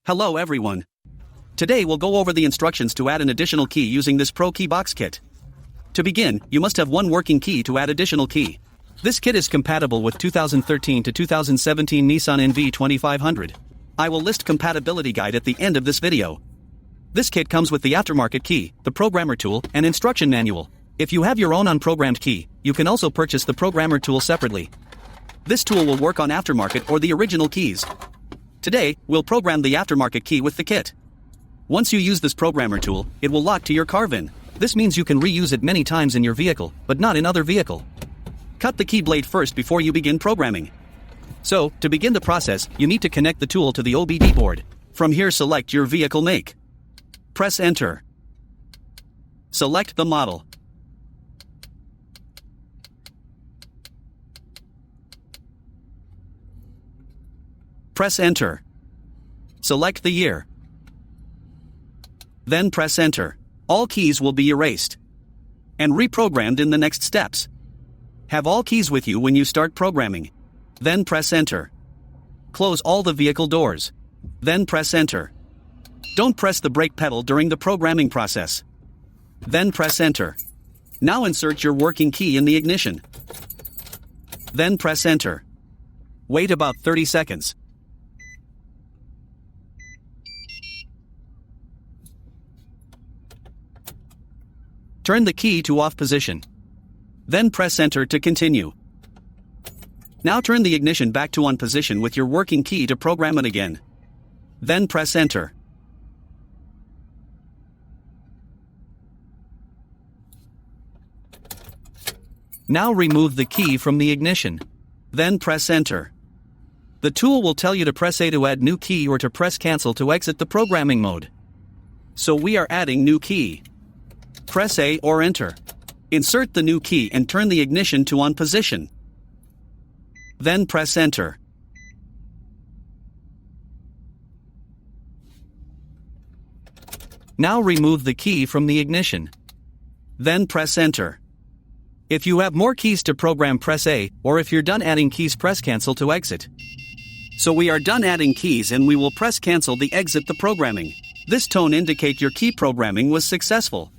Hello everyone. Today we'll go over the instructions to add an additional key using this ProKeyBox kit. To begin, you must have one working key to add additional key. This kit is compatible with 2013 to 2017 Nissan NV2500. I will list compatibility guide at the end of this video. This kit comes with the aftermarket key, the programmer tool, and instruction manual. If you have your own unprogrammed key, you can also purchase the programmer tool separately. This tool will work on aftermarket or the original keys. Today, we'll program the aftermarket key with the kit. Once you use this programmer tool, it will lock to your car VIN. This means you can reuse it many times in your vehicle, but not in other vehicle. Cut the key blade first before you begin programming. So, to begin the process, you need to connect the tool to the OBD board. From here, select your vehicle make. Press Enter. Select the model. Press Enter. Select the year. Then press Enter. All keys will be erased and reprogrammed in the next steps. Have all keys with you when you start programming. Then press Enter. Close all the vehicle doors. Then press Enter. Don't press the brake pedal during the programming process. Then press Enter. Now insert your working key in the ignition. Then press Enter. Wait about 30 seconds. Turn the key to off position. Then press Enter to continue. Now turn the ignition back to on position with your working key to program it again. Then press Enter. Now remove the key from the ignition. Then press Enter. The tool will tell you to press A to add new key or to press Cancel to exit the programming mode. So we are adding new key. Press A or Enter. Insert the new key and turn the ignition to on position. Then press Enter. Now remove the key from the ignition. Then press Enter. If you have more keys to program, press A, or if you're done adding keys, press Cancel to exit. So we are done adding keys and we will press Cancel to exit the programming. This tone indicates your key programming was successful.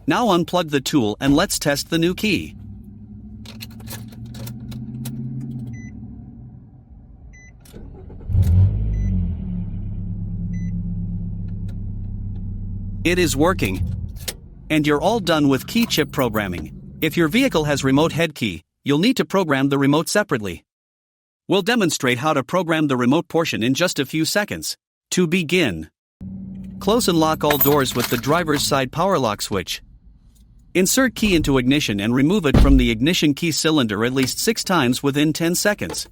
Now unplug the tool and let's test the new key. It is working. And you're all done with key chip programming. If your vehicle has remote head key, you'll need to program the remote separately. We'll demonstrate how to program the remote portion in just a few seconds. To begin, close and lock all doors with the driver's side power lock switch. Insert key into ignition and remove it from the ignition key cylinder at least 6 times within 10 seconds.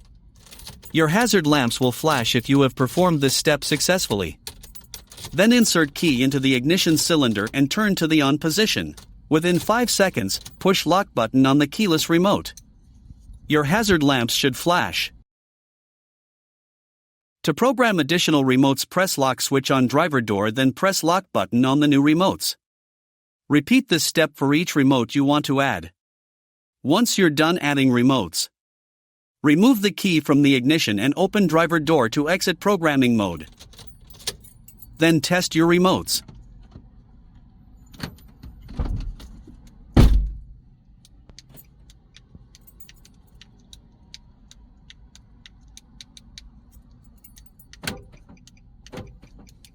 Your hazard lamps will flash if you have performed this step successfully. Then insert key into the ignition cylinder and turn to the on position. Within 5 seconds, push lock button on the keyless remote. Your hazard lamps should flash. To program additional remotes, press lock switch on driver door, then press lock button on the new remotes. Repeat this step for each remote you want to add. Once you're done adding remotes, remove the key from the ignition and open driver door to exit programming mode. Then test your remotes.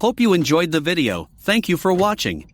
Hope you enjoyed the video. Thank you for watching.